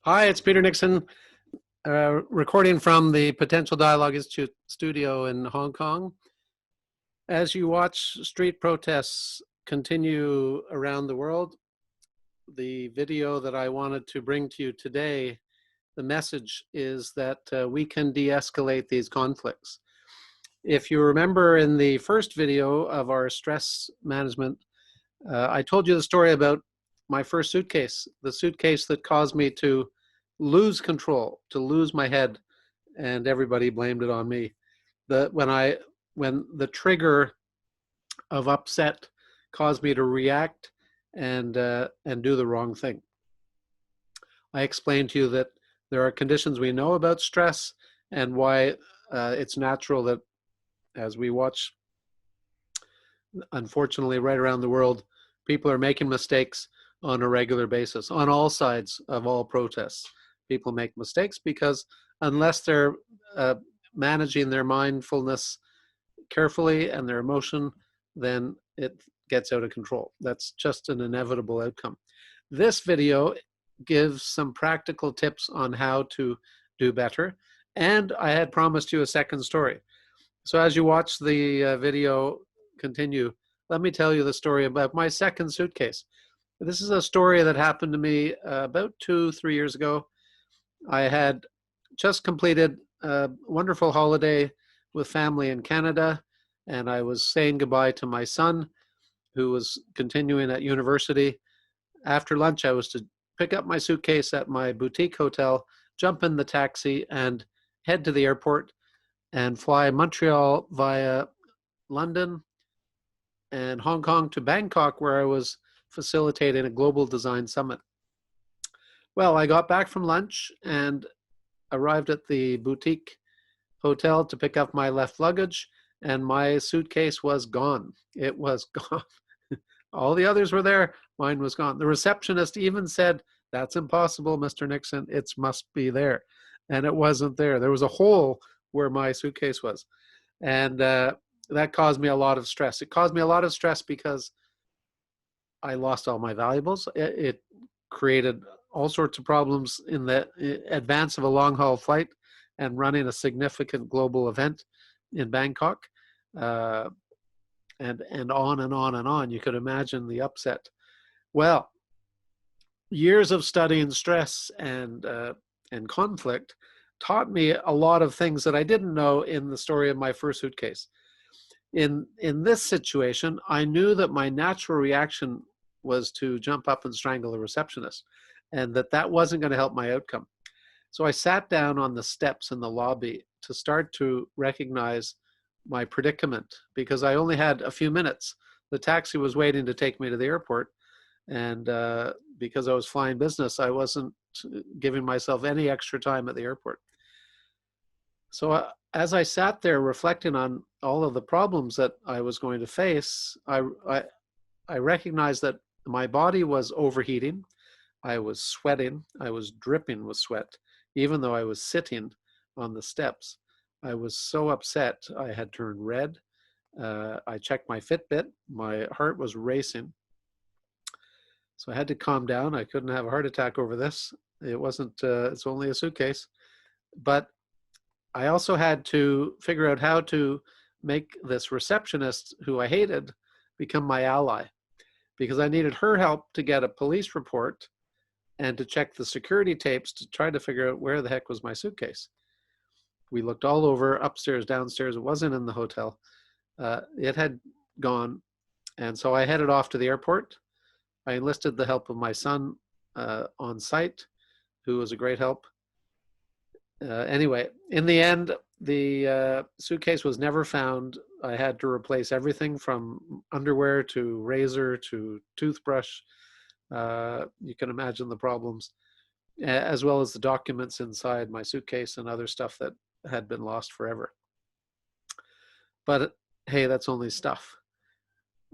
Hi, it's Peter Nixon, recording from the Potential Dialogue Institute studio in Hong Kong. As you watch street protests continue around the world, the video that I wanted to bring to you today, the message is that we can de-escalate these conflicts. If you remember in the first video of our stress management, I told you the story about my first suitcase, the suitcase that caused me to lose control, to lose my head, and everybody blamed it on me. When the trigger of upset caused me to react and do the wrong thing. I explained to you that there are conditions we know about stress and why it's natural that as we watch, unfortunately, right around the world, people are making mistakes on a regular basis on all sides of all protests. People make mistakes because unless they're managing their mindfulness carefully and their emotion, then it gets out of control. That's just an inevitable outcome. This video gives some practical tips on how to do better. And I had promised you a second story. So as you watch the video continue, let me tell you the story about my second suitcase. This is a story that happened to me about 2-3 years ago. I had just completed a wonderful holiday with family in Canada, and I was saying goodbye to my son, who was continuing at university. After lunch, I was to pick up my suitcase at my boutique hotel, jump in the taxi, and head to the airport and fly Montreal via London and Hong Kong to Bangkok, where I was facilitating a global design summit. Well, I got back from lunch and arrived at the boutique hotel to pick up my left luggage, and my suitcase was gone. It was gone. All the others were there. Mine was gone. The receptionist even said, "That's impossible, Mr. Nixon. It must be there." And it wasn't there. There was a hole where my suitcase was. And that caused me a lot of stress. It caused me a lot of stress because I lost all my valuables. It created all sorts of problems in the advance of a long haul flight and running a significant global event in Bangkok, and on and on and on. You could imagine the upset. Well, years of studying stress and conflict taught me a lot of things that I didn't know in the story of my first suitcase. In this situation, I knew that my natural reaction was to jump up and strangle the receptionist, and that wasn't going to help my outcome. So I sat down on the steps in the lobby to start to recognize my predicament, because I only had a few minutes. The taxi was waiting to take me to the airport, and because I was flying business, I wasn't giving myself any extra time at the airport. So as I sat there reflecting on all of the problems that I was going to face, I recognized that my body was overheating. I was sweating. I was dripping with sweat, even though I was sitting on the steps. I was so upset. I had turned red. I checked my Fitbit. My heart was racing. So I had to calm down. I couldn't have a heart attack over this. It wasn't, it's only a suitcase. But I also had to figure out how to make this receptionist, who I hated, become my ally, because I needed her help to get a police report and to check the security tapes to try to figure out where the heck was my suitcase. We looked all over, upstairs, downstairs. It wasn't in the hotel. It had gone. And so I headed off to the airport. I enlisted the help of my son on site, who was a great help. Anyway, in the end, the suitcase was never found. I had to replace everything from underwear to razor to toothbrush. You can imagine the problems, as well as the documents inside my suitcase and other stuff that had been lost forever. But hey, that's only stuff.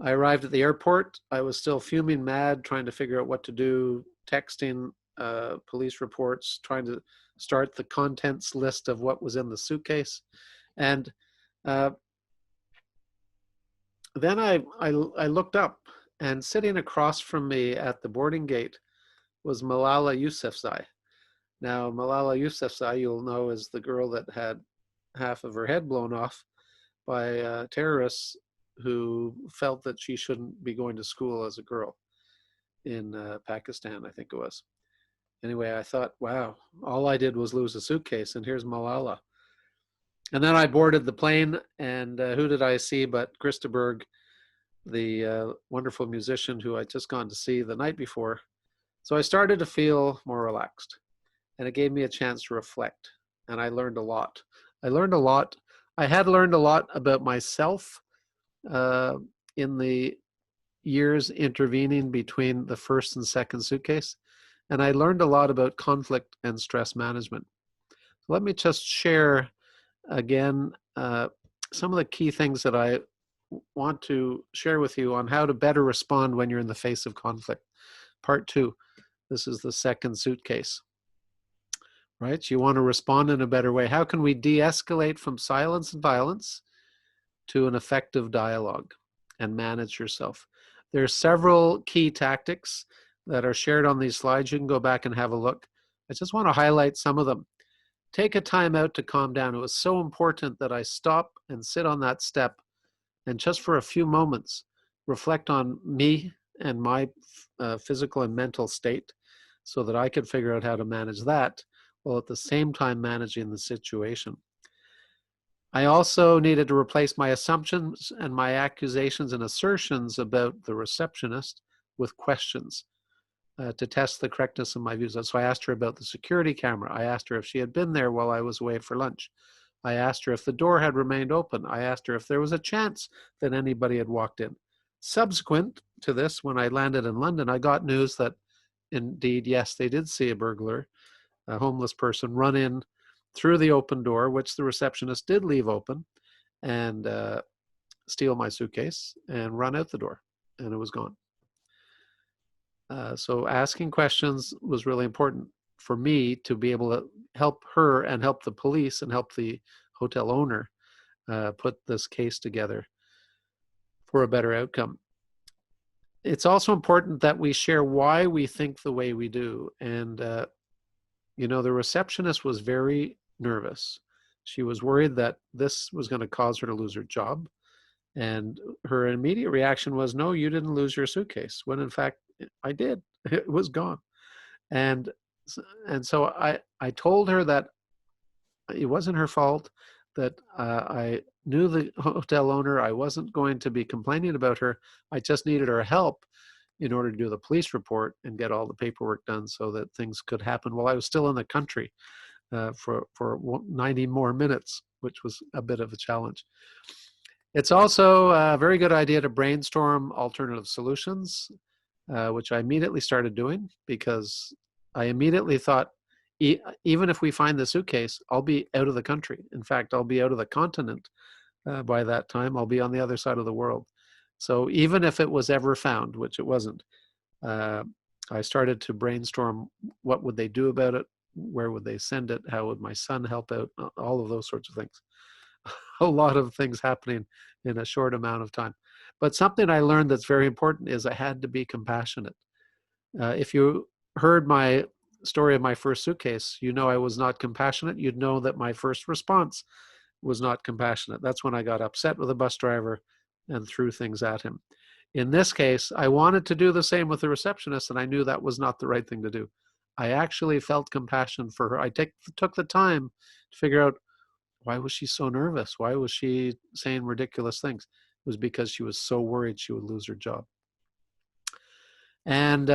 I arrived at the airport. I was still fuming mad, trying to figure out what to do, texting police reports, trying to start the contents list of what was in the suitcase. And then I looked up, and sitting across from me at the boarding gate was Malala Yousafzai. Now, Malala Yousafzai, you'll know, is the girl that had half of her head blown off by terrorists who felt that she shouldn't be going to school as a girl in Pakistan, I think it was. Anyway, I thought, wow, all I did was lose a suitcase, and here's Malala. And then I boarded the plane, and who did I see but Krista Berg, the wonderful musician who I'd just gone to see the night before. So I started to feel more relaxed, and it gave me a chance to reflect, and I learned a lot. I learned a lot. I had learned a lot about myself uh, in the years intervening between the first and second suitcase, and I learned a lot about conflict and stress management. So let me just share again some of the key things that I want to share with you on how to better respond when you're in the face of conflict. Part two, this is the second suitcase, right? So you want to respond in a better way. How can we de-escalate from silence and violence to an effective dialogue and manage yourself? There are several key tactics that are shared on these slides. You can go back and have a look. I just want to highlight some of them. Take a time out to calm down. It was so important that I stop and sit on that step and just for a few moments reflect on me and my physical and mental state so that I could figure out how to manage that while at the same time managing the situation. I also needed to replace my assumptions and my accusations and assertions about the receptionist with questions to test the correctness of my views. So I asked her about the security camera. I asked her if she had been there while I was away for lunch. I asked her if the door had remained open. I asked her if there was a chance that anybody had walked in. Subsequent to this, when I landed in London, I got news that indeed, yes, they did see a burglar, a homeless person, run in through the open door, which the receptionist did leave open, and steal my suitcase and run out the door, and it was gone. So asking questions was really important for me to be able to help her and help the police and help the hotel owner put this case together for a better outcome. It's also important that we share why we think the way we do. And, you know, the receptionist was very nervous. She was worried that this was going to cause her to lose her job. And her immediate reaction was, no, you didn't lose your suitcase. When in fact, I did. It was gone. And so I told her that it wasn't her fault, that I knew the hotel owner. I wasn't going to be complaining about her. I just needed her help in order to do the police report and get all the paperwork done so that things could happen while I was still in the country for 90 more minutes, which was a bit of a challenge. It's also a very good idea to brainstorm alternative solutions, which I immediately started doing because I immediately thought, even if we find the suitcase, I'll be out of the country. In fact, I'll be out of the continent by that time. I'll be on the other side of the world. So even if it was ever found, which it wasn't, I started to brainstorm what would they do about it, where would they send it, how would my son help out, all of those sorts of things. A lot of things happening in a short amount of time. But something I learned that's very important is I had to be compassionate. If you heard my story of my first suitcase, you know I was not compassionate. You'd know that my first response was not compassionate. That's when I got upset with the bus driver and threw things at him. In this case, I wanted to do the same with the receptionist, and I knew that was not the right thing to do. I actually felt compassion for her. I took the time to figure out, why was she so nervous? Why was she saying ridiculous things? It was because she was so worried she would lose her job. And,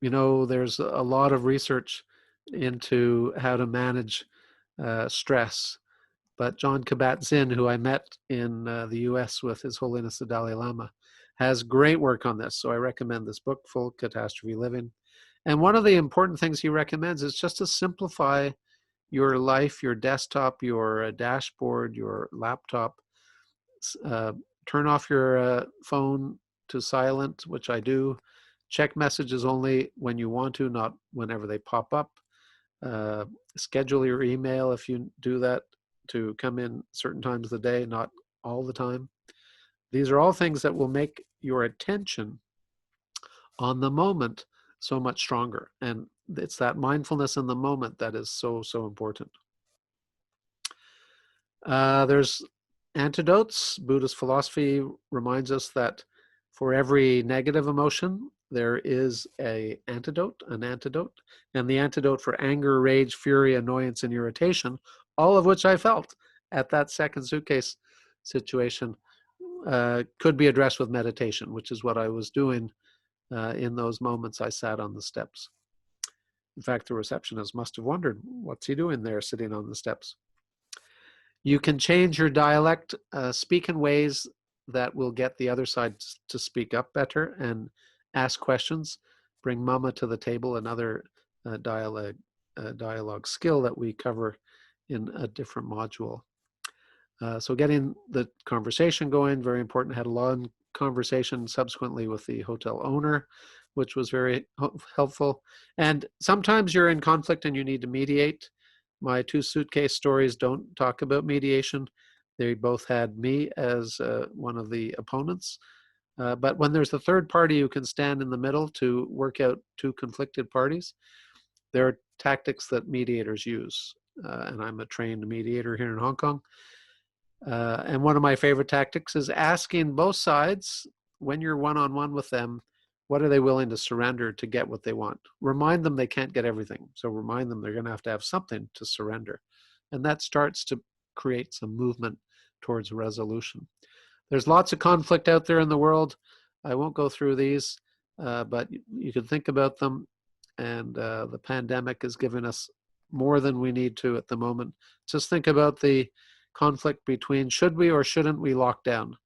you know, there's a lot of research into how to manage stress. But John Kabat-Zinn, who I met in the US with His Holiness the Dalai Lama, has great work on this. So I recommend this book, Full Catastrophe Living. And one of the important things he recommends is just to simplify your life, your desktop, your dashboard, your laptop. Turn off your phone to silent, which I do. Check messages only when you want to, not whenever they pop up. Schedule your email if you do that to come in certain times of the day, not all the time. These are all things that will make your attention on the moment so much stronger. And it's that mindfulness in the moment that is so, so important. There's antidotes. Buddhist philosophy reminds us that for every negative emotion, there is an antidote. And the antidote for anger, rage, fury, annoyance, and irritation, all of which I felt at that second suitcase situation, could be addressed with meditation, which is what I was doing in those moments I sat on the steps. In fact, the receptionist must have wondered, what's he doing there sitting on the steps? You can change your dialect, speak in ways that will get the other side to speak up better and ask questions. Bring mama to the table, another dialogue skill that we cover in a different module. So getting the conversation going, very important. Had a long conversation subsequently with the hotel owner, which was very helpful. And sometimes you're in conflict and you need to mediate. My two suitcase stories don't talk about mediation. They both had me as one of the opponents. But when there's a third party who can stand in the middle to work out two conflicted parties, there are tactics that mediators use. And I'm a trained mediator here in Hong Kong. And one of my favorite tactics is asking both sides, when you're one-on-one with them, what are they willing to surrender to get what they want? Remind them they can't get everything. So remind them they're going to have something to surrender. And that starts to create some movement towards resolution. There's lots of conflict out there in the world. I won't go through these, but you can think about them. And the pandemic has given us more than we need to at the moment. Just think about the conflict between should we or shouldn't we lock down?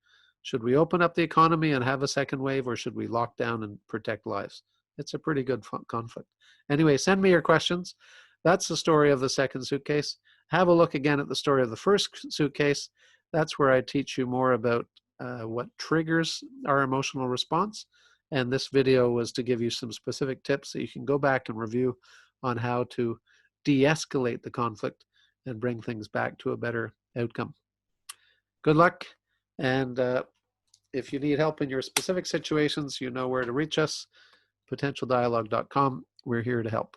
Should we open up the economy and have a second wave, or should we lock down and protect lives? It's a pretty good conflict. Anyway, send me your questions. That's the story of the second suitcase. Have a look again at the story of the first suitcase. That's where I teach you more about what triggers our emotional response. And this video was to give you some specific tips that you can go back and review on how to de-escalate the conflict and bring things back to a better outcome. Good luck. And if you need help in your specific situations, you know where to reach us, potentialdialogue.com. We're here to help.